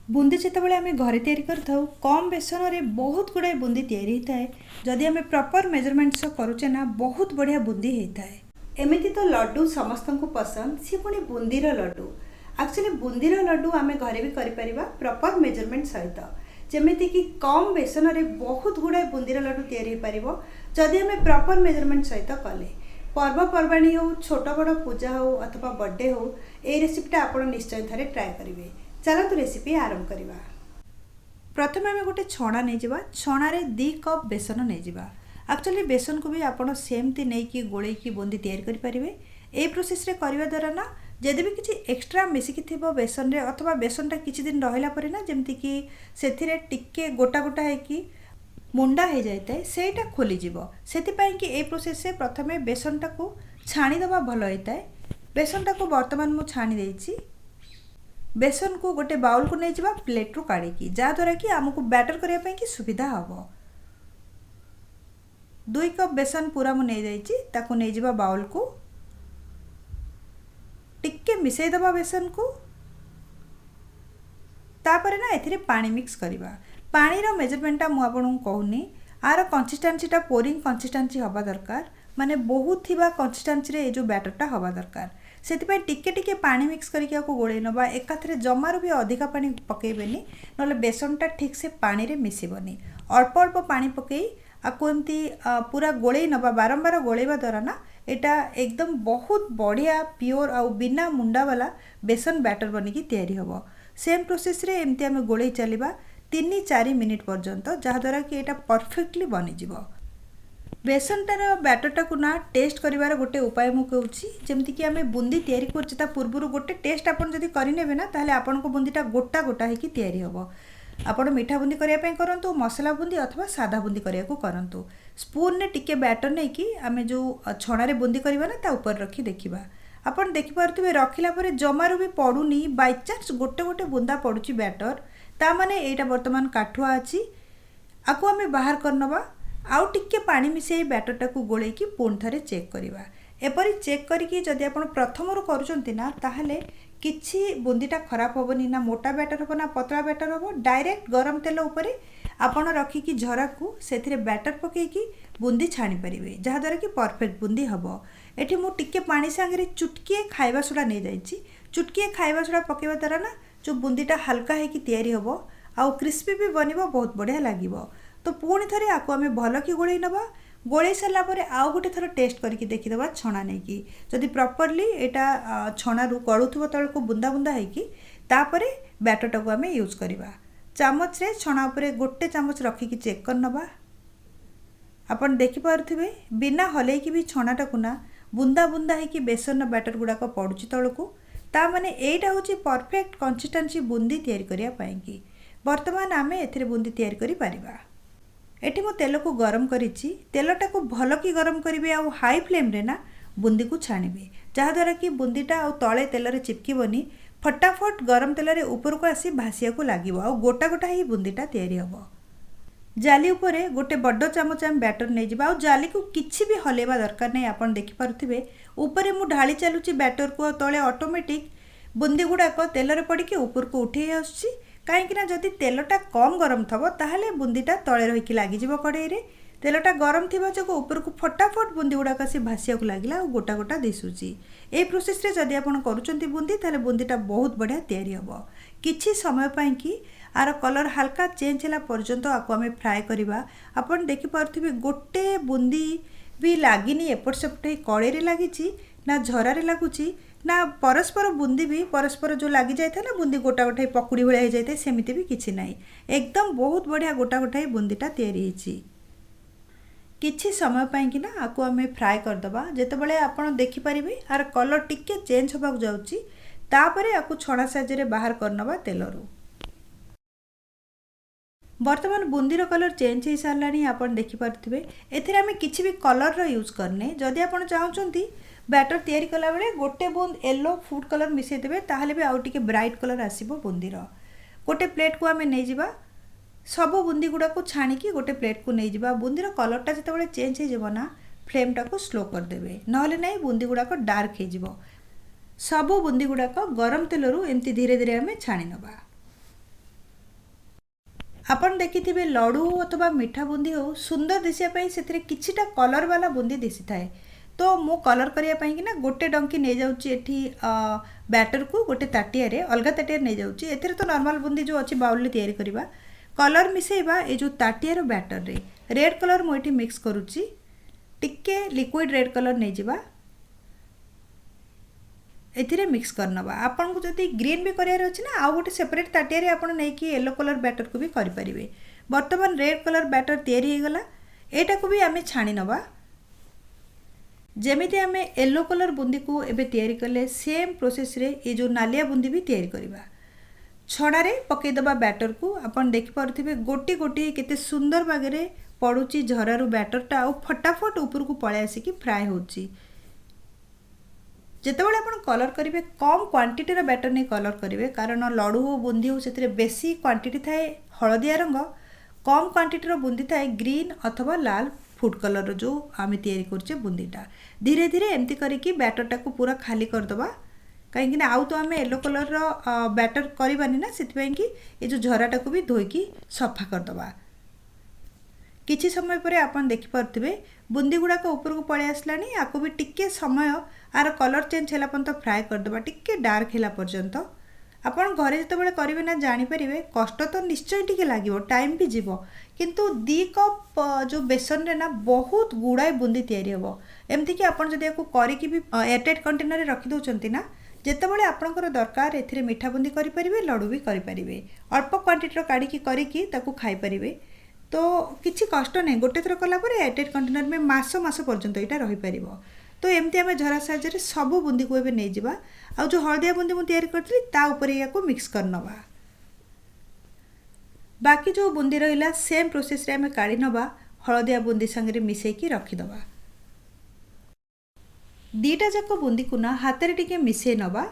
बुंदी जितेबाला आम घरे तैयारी करूँ कम बेसन में बहुत गुड़ाए बुंदी तैयारी होता है। जदि आम प्रॉपर मेजरमेंट्स करुचे ना बहुत बढ़िया बुंदी होता है। एमती तो लड्डू समस्त को पसंद सी पुणी बुंदीर लड्डू। एक्चुअली बुंदीर लड्डू आम घरे भी कर प्रॉपर मेजरमेंट सहित जमीती कि कम बेसन में बहुत गुड़ाए बुंदीर लड्डू तैयारी हो पार जदि आम प्रॉपर मेजरमेंट सहित कले। पर्वपर्वाणी हो छोट बड़ पूजा हो अथवा बर्थडे हो ये रेसिपीटा आप निश्चय थे ट्राए करेंगे। चलतु रेसिपी आरंभ करवा। प्रथम आम गोटे छणा नहीं जावा। छणारे 2 कप बेसन नहीं जावा। एक्चुअली बेसन को भी आपड़ सेमती नहीं कि गोले की बुंदी तैयारी करेंगे। ये प्रोसेस रे करने द्वारा ना जदि भी किसी एक्सट्रा मिसिकी थी बेसन रे अथवा बेसनटा किसी दिन रहा पर ना जमती कि से टिके गोटा गोटा है मुंडा हो जाए सेटा खोलीज से ये प्रोसेस से प्रथम बेसनटा को छाणीदवा भल होता है। बेसनटा को बर्तमान मुझे छाणी देछि। बेसन को गोटे बाउल को नहीं जावा प्लेट रू काढ़ी जहाँद्वारा कि आमको बैटर करने की सुविधा हम। 2 कप बेसन पूरा मु नहीं जाइए नहीं जावा बाउल को टिके मिसई दबा बेसन को तापर ना एथिरे पानी मिक्स करवा। पानी रो मेजरमेंटा मु आपन कहूनी आर कंसिस्टेंसीटा पोरिंग कंसिस्टेंसी हवा दरकार माने बहुत थिबा कंसिस्टेंसी रे जो बैटरटा हवा दरकार से टिके टिके पानी मिक्स करके गोले नवा एकाथरे जमार भी अधिका पानी पकेबेनी नले बेसनटा ठीक से पानी रे मिसिबनी। अल्प अल्प पानी पकई आपको एमती पूरा गोले नवा बारंबार गोलेवा द्वारा ना एटा एकदम बहुत बढ़िया प्योर आ बिना मुंडा वाला बेसन बैटर बनिकी तैयारी हबो। सेम प्रोसेस रे एमती आमे गोले चलिबा 3-4 मिनिट पर्यंत जहाँद्वारा कि एटा परफेक्टली बनीजिवो। बेसनटार बैटरटा को ना टेस्ट करिवार गोटे उपाय मु कहूची जेमती कि आमे बुंदी तैयारी करछि पूर्व गोटे टेस्ट आपन जदि करिनेबे ना ताहले आपन को बुंदीटा गोटा गोटा हेकी तैयारी हबो। आपन मीठा बुंदी करिया पय करंतु मसला बुंदी अथवा सादा बुंदी करिया को करंतु। स्पून ने टिके बैटर नै कि आमे जो छणा रे बुंदी करिवा ना ता ऊपर रखी देखिबा। आपन देखि पारथुबे रखिला परे जमारू भी पडुनी बाय चांस गोटे गोटे बुंदा पडुची बैटर ता माने एटा वर्तमान काठुआ अछि आको आमे बाहर करनबा आउ टिके पानी मिसई बैटरटा को गोले की पुण थरे चेक करवा। एपरी चेक करके जदि आप प्रथम करुँच ना ताहले किछि बुंदीटा खराब हेनी ना मोटा बैटर हम ना पतला बैटर हम। डायरेक्ट गरम तेल उपरे आपड़ रखिकी झरा को से बैटर पकईकी बुंदी छाणी पारे जहाँद्वारा कि परफेक्ट बुंदी हम। एठी मु टिके पानी सांगे चुटकीए खाइबा सोडा नहीं जाइए। चुटकीए खाइबा सोडा पकेवा द्वारा ना जो बुंदीटा हल्का होगी तैयारी हम आउ क्रिस्पी भी बनिबो बहुत बढ़िया लागिबो। तो पुणी थे आपको आम भल कि गोले नवा गोले सारा आउ गोटे थर टेस्ट करके देखीदबा छणा नहीं कि जदि प्रॉपरली एटा छणारू गड़ुथबो तल को बुंदा बुंदा होगी तापरे बैटरटा को आम यूज करवा। चामच रे छणा उपरे गोटे चामच रखिकी चेक कर नवा। आपन देखि पारुथिबे बिना हलैकी भी छणाटा को ना बुंदा बुंदा होगी बेसन बैटर गुड़ाक पड़ुची तल को ता माने एटा होची परफेक्ट कंसिस्टेंसी बुंदी तैयारी करिया पाएंगी। वर्तमान आम एथिरे बुंदी तैयारी करि पारिबा। एठी मो तेल को गरम करिछि। तेलटा को भल कि गरम करिवे आ हाई फ्लेम रे ना बुंदी को छाणिबे जहाँद्वारा कि बुंदीटा आ तले तेल रे चिपकिबनी फटाफट गरम तेल रे ऊपर को आसी भासिया को लागिबो आ गोटा गोटा ही बुंदीटा तैयारी हबो। जाली उपरे गोटे बड़ चामच आम बैटर नहीं जावा आ जाली को किछि भी हलेबा दरकार नहीं। आपन देखि पारुथिबे ऊपरे मु ढाली चलुछि बैटर को तले ऑटोमेटिक बुंदी गुड़ाक तेल रे पड़िके ऊपर को उठे आसुछि कहीं जदि तेलटा कम गरम थबो ताहले बुंदीटा तले रहीकि लागिजिबो कड़ाई रे। तेलटा गरम थिबा जो ऊपर को फटाफट बुंदी गुड़ाक आसी भासिया को लागिला आ गोटा गोटा दिसुची। ए प्रोसेस रे जदि आपन करूचंती बुंदी ताहले बुंदीटा बहुत बढ़िया तैयारी हबो। किछि समय पई कि आर कलर हल्का चेंज होला पर्यंत आको आमे फ्राए करवा। आपन देखि पारथिबे गोटे बुंदी भी लागिनी एपट सेपट कड़ाई रे लागिची ना झरा रे लागुची ना परस्पर बुंदी भी परस्पर जो लगी जाए ना बुंदी गोटा गोटा पकुड़ी भाया हो जाए सेमती भी किसी ना एकदम बहुत बढ़िया गोटा गोटा बुंदीटा तैयारी होइछि। किछि समय पाई कि ना आको आमे फ्राए करदबा जेतेबेले आपण देखि परिबे आर कलर टिके चेंज होबाक जाउछि तापरे आको छणा साइज रे बाहर करनबा तेलरू। वर्तमान बुंदीर कलर चेंज हो सारानी आपन देखि पारथिबे एथिरे आमे किछि भी कलर रो यूज करने। जदि आपण चाहउचंती बैटर तैयारी कला बेले गोटे बूंद येलो फूड कलर मिसई देबे ताहले भी आउ टिके ब्राइट कलर आसीबो बुंदीर। गोटे प्लेट को आमे नै जिबा सब बुंदी गुड़ा को छाणिकी गोटे प्लेट को नहीं जिबा। बुंदीर कलरटा जितेबाला चेंज हो ना फ्लेमटा को स्लो करदेवे नहले नहीं बुंदी गुड़ाक डार्क हो। सब बुंदी गुड़ाक गरम तेलरू एमती धीरे धीरे आमे छाणी नबा। ଆପଣ ଦେଖିଥିବେ ଲଡ଼ୁ ଅଥବା ମିଠା ବୁନ୍ଦି ହେଉ ସୁନ୍ଦର ଦିଶିବା ପାଇଁ ସେଥିରେ କିଛିଟା କଲର୍ ବାଲା ବୁନ୍ଦି ଦିଶିଥାଏ। ତ ମୁଁ କଲର୍ କରିବା ପାଇଁକି ନା ଗୋଟେ ଡଙ୍କି ନେଇଯାଉଛି ଏଠି ବ୍ୟାଟରକୁ ଗୋଟେ ତାଟିଆରେ ଅଲଗା ତାଟିଆରେ ନେଇଯାଉଛି। ଏଥିରେ ତ ନର୍ମାଲ୍ ବୁନ୍ଦି ଯେଉଁ ଅଛି ବାଉଲରେ ତିଆରି କରିବା। କଲର୍ ମିଶାଇବା ଏ ଯେଉଁ ତାଟିଆର ବ୍ୟାଟରରେ ରେଡ୍ କଲର୍ ମୁଁ ଏଠି ମିକ୍ସ କରୁଛି। ଟିକେ ଲିକ୍ୱିଡ଼ ରେଡ୍ କଲର୍ ନେଇଯିବା, एथिरे मिक्स करनवा। आपन को जदि ग्रीन भी करियार अछि ना आ गोटे सेपरेट ताटियारे आपन नेकी येलो कलर बैटर को भी करि परिबे। वर्तमान रेड कलर बैटर तयारी हे गला, एटा को भी आमे छाणी नवा। जेमिति आमे येलो कलर बुंदी को एबे तयारी करले सेम प्रोसेस रे ए जो नालिया बुंदी भी तयारी करबा। छड़ारे पकई दबा बैटर को आपन देखि पारुथिबे गोटी गोटी केते सुंदर बागरे पडुची झरारु बैटरटा आ फटाफट ऊपर को पळे आसी कि फ्राई होची। जितेबाला आप कलर करेंगे कम क्वांटिटीर बैटर नहीं कलर करेंगे, कारण लड़ू हो बुंदी हो से बेसी क्वांटिटी थाए हलदिया रंग, कम क्वांटिटीर बुंदी थाए ग्रीन अथवा लाल फूड कलर जो आम तैयारी करछे बुंदीटा। धीरे धीरे एमती करिकी बैटरटा को पूरा खाली करदबा, कहीं आउ तो आम येलो कलर बैटर करवानी ना, से ये जो झराटा को भी धोईकी सफा करदबा। किछि समय पर आपन देखि पारुथिबे बुंदी गुड़ाक ऊपर को पळे आसलानी। आको भी टिके समय आर कलर चेंज होला पर्यंत फ्राए करदबा, टिके डार्क होला पर्यंत। आपन घरे जतबेले करिवे ना जानि परिबे कष्ट तो निश्चय टिके लागिवो, टाइम भी जीवो, किंतु 2 कप जो बेसन रे ना बहुत गुड़ाए बुंदी तयारी हेबो। एमती कि आपन जदि याको करिकि भी एयरटाइट कंटेनर रे रखि दउचंती ना, जेतेबेले आपनकर दरकार एथिरे मीठा बुंदी करि परिबे, लड्डू भी करि परिबे। अल्प क्वांटिटीर काढिकि करिकि ताकू खाइ परिबे। तो किछि कष्ट नहीं, गोटे थर कला पर एयरटाइट कंटेनर में मास पर्यंत यहाँ रही पार। तो एमती आम झरा साहाय्य सबू बुंदी को एबे नहीं जिबा। आ जो हलदिया बुंदी मुझे तैयारी करथि ता ऊपर या को मिक्स करनवा। बाकी जो बुंदी रहिला सेम प्रोसेस रे आम काढ़ी नवा, हलदिया बुंदी संगे मिसेकी रखिदवा। दीटा जाक बुंदी को ना हाथ रे टिके मिसे नवा।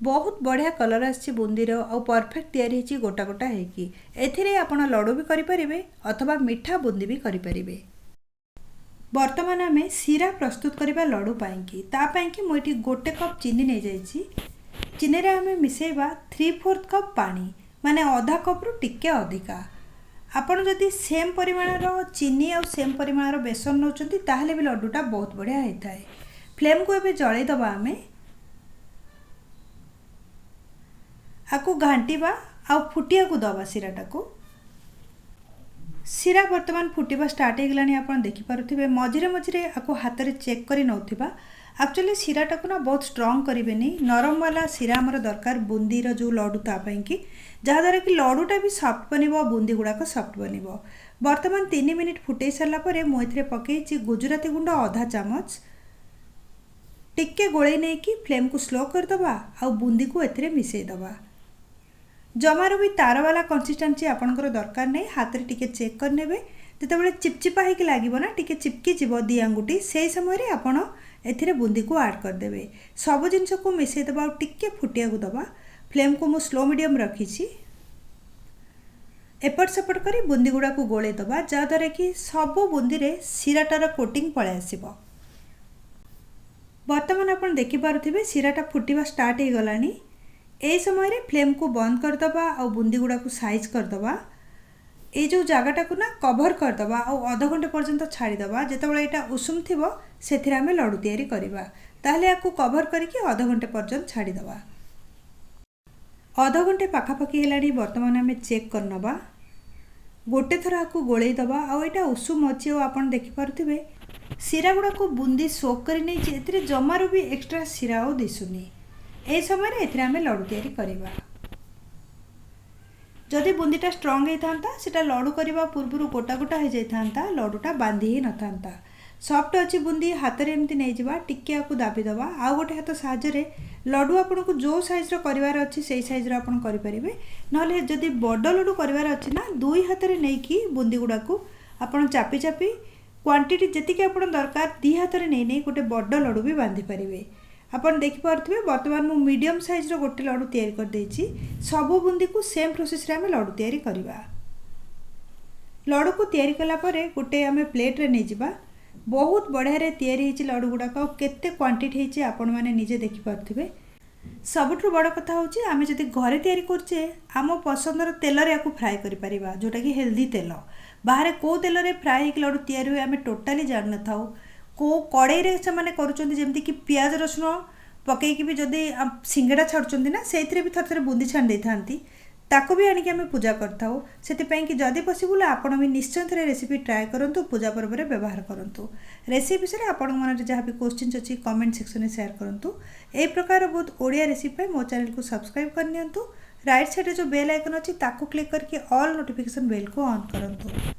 बहुत बढ़िया कलर आछि बुंदीर आ परफेक्ट तैयारी होची गोटा गोटा हेकी। एथिरे आपण लड्डू भी करि परिबे अथवा मीठा बुंदी भी करि परिबे। वर्तमान आमे सीरा प्रस्तुत करिबा लड्डू पाइंकी। ता पाइंकी मो एठी गोटे कप चीनी नै जाइछि। चीनी रे आमे मिसेबा 3/4 कप पानी, माने आधा कप रु टिके अधिका। आपण जदि सेम परिमाणर चीनी और सेम परिमाणर बेसन नउचंती ताहले भी लड्डूटा बहुत बढ़िया हेताए। फ्लेम को एबे जळै दबा आमे। आकु घांटीबा आ फुटिया को दबा सीराटा को। सीरा वर्तमान फुटिबा स्टार्ट हो गलानी, आपण देखि पारुथिबे। मझिरे मझिरे आकु हाथ रे चेक करि नउथिबा। एक्चुअली सीराटा को ना बहुत स्ट्रांग करिवेनी, नरम वाला सीरा हमर दरकार बुंदीर जो लड्डू ता पई कि जहा द्वारा कि लड्डूटा भी सॉफ्ट बनिबो, बुंदी गुड़ाक सॉफ्ट बनिबो। वर्तमान 3 मिनिट फुटै सरला परे मो एथिरे पकेइछि गुजराती गुंड आधा चामच। टिके गोळै नै कि फ्लेम को स्लो कर दबा आ बुंदी को एथिरे मिसै दबा। जमारू भी तार वाला कंसिस्टेंसी आपनकर दरकार नहीं, हाथ रे टिके चेक कर नेबे। जेतेबेले चिपचिपा हेकि लागिबो ना, टिके चिपकी जिवो दी आंगुठी, सेही समय रे आपण एथिरे बुंदी को ऐड कर देबे। सब जिंस को मिसै दबा और टिके फुटिया को दबा। फ्लेम को मु स्लो मीडियम रखिछि। एपट सेपट करी बुंदी गुडा को गोळे दबा, जा द्वारा कि सब बुंदी रे सीराटार कोटिंग पळे आसीबो। वर्तमान आपण देखि पारुथिबे सीराटा फुटिबा स्टार्ट हे गलानी। ए समय रे फ्लेम को बंद कर दबा और बुंदी गुडा को साइज कर दबा। ए जो जगटा को ना कवर कर दबा और आधा घंटे पर्यंत छाड़ी दबा। जेतेबेले एटा उषुम थिबो सेथिरे आमे लड्डू तयारी करिबा, ताहले याकू कवर करिकि आधा घंटे पर्यंत छाड़ी दबा। आधा घंटे पाखापाखी हेलानी। वर्तमान आमे चेक कर नबा। गोटे थर आकू गोळै दबा और एटा उषुम अछि। और आपण देखि पारुथिबे सीरा गुडा को बुंदी सोक करि नै जे एथिरे जमारू भी एक्स्ट्रा सीरा ओ दिसुनी। ए समय रे एथिरे आमे लड्डू तयारी करिबा। जदि बुंदीटा स्ट्रांग हेतांता सेटा लड्डू करिबा पूर्वरु गोटा गोटा हे जाइतांता, लड्डूटा बांधी ही नथांता। सॉफ्ट अछि बुंदी, हाथ रे एमती नै जिबा, टिके आकु दाबी दबा। आ गोटे हाथ साहाय्य रे लड्डू आपन को जो साइज रो करिवार अछि सेही साइज रो आपन करि परिबे। नले जदि बड़ लड्डू करिवार अछि ना, दुई हाथ रे नै कि बुंदी गुडा को आपन चापी चापी क्वांटिटी जेतिके आपन दरकार दी हाथ रे नै नै गोटे बड़ लड्डू भी बांधी परिबे। आपण देखि पारुथिबे वर्तमान मु मीडियम साइज रो गोटे लड्डू तयारी कर देछि। सब बुंदी को सेम प्रोसेस रे आमे लड्डू तयारी करिबा। लड्डू को तयारी कला परे गोटे आमे प्लेट रे नै जिबा। बहुत बढ़िया रे तयारी हेछि लड्डू गुडा को। केते क्वांटिटी हेछि आपण माने निजे देखि पारुथिबे। ସବୁଠୁ ବଡ଼ କଥା ହେଉଛି ଆମେ ଯଦି ଘରେ ତିଆରି କରୁଛେ ଆମ ପସନ୍ଦର ତେଲରେ ୟାକୁ ଫ୍ରାଏ କରିପାରିବା, ଯେଉଁଟାକି ହେଲ୍ଦି ତେଲ। ବାହାରେ କେଉଁ ତେଲରେ ଫ୍ରାଏ ହେଇକି ଲଡ଼ୁ ତିଆରି ହୁଏ ଆମେ ଟୋଟାଲି ଜାଣିନଥାଉ। କେଉଁ କଡ଼େଇରେ ସେମାନେ କରୁଛନ୍ତି, ଯେମିତିକି ପିଆଜ ରସୁଣ ପକେଇକି ବି ଯଦି ସିଙ୍ଗଡ଼ା ଛାଡ଼ୁଛନ୍ତି ନା, ସେଇଥିରେ ବି ଥରେ ଥରେ ବୁନ୍ଦି ଛାଣି ଦେଇଥାନ୍ତି, ତାକୁ ବି ଆଣିକି ଆମେ ପୂଜା କରିଥାଉ। ସେଥିପାଇଁ କି ଯଦି ପସିବୁଲ୍ ଆପଣ ବି ନିଶ୍ଚୟ ଥରେ ରେସିପି ଟ୍ରାଏ କରନ୍ତୁ, ପୂଜା ପର୍ବରେ ବ୍ୟବହାର କରନ୍ତୁ। ରେସିପି ବିଷୟରେ ଆପଣଙ୍କ ମନରେ ଯାହା ବି କ୍ୱେଶ୍ଚିନ୍ସ ଅଛି କମେଣ୍ଟ ସେକ୍ସନରେ ସେୟାର କରନ୍ତୁ। ଏହି ପ୍ରକାର ବହୁତ ଓଡ଼ିଆ ରେସିପି ପାଇଁ ମୋ ଚ୍ୟାନେଲକୁ ସବସ୍କ୍ରାଇବ୍ କରିନିଅନ୍ତୁ। ରାଇଟ୍ ସାଇଡ଼୍ରେ ଯେଉଁ ବେଲ୍ ଆଇକନ୍ ଅଛି ତାକୁ କ୍ଲିକ୍ କରିକି ଅଲ୍ ନୋଟିଫିକେସନ୍ ବେଲ୍କୁ ଅନ୍ କରନ୍ତୁ।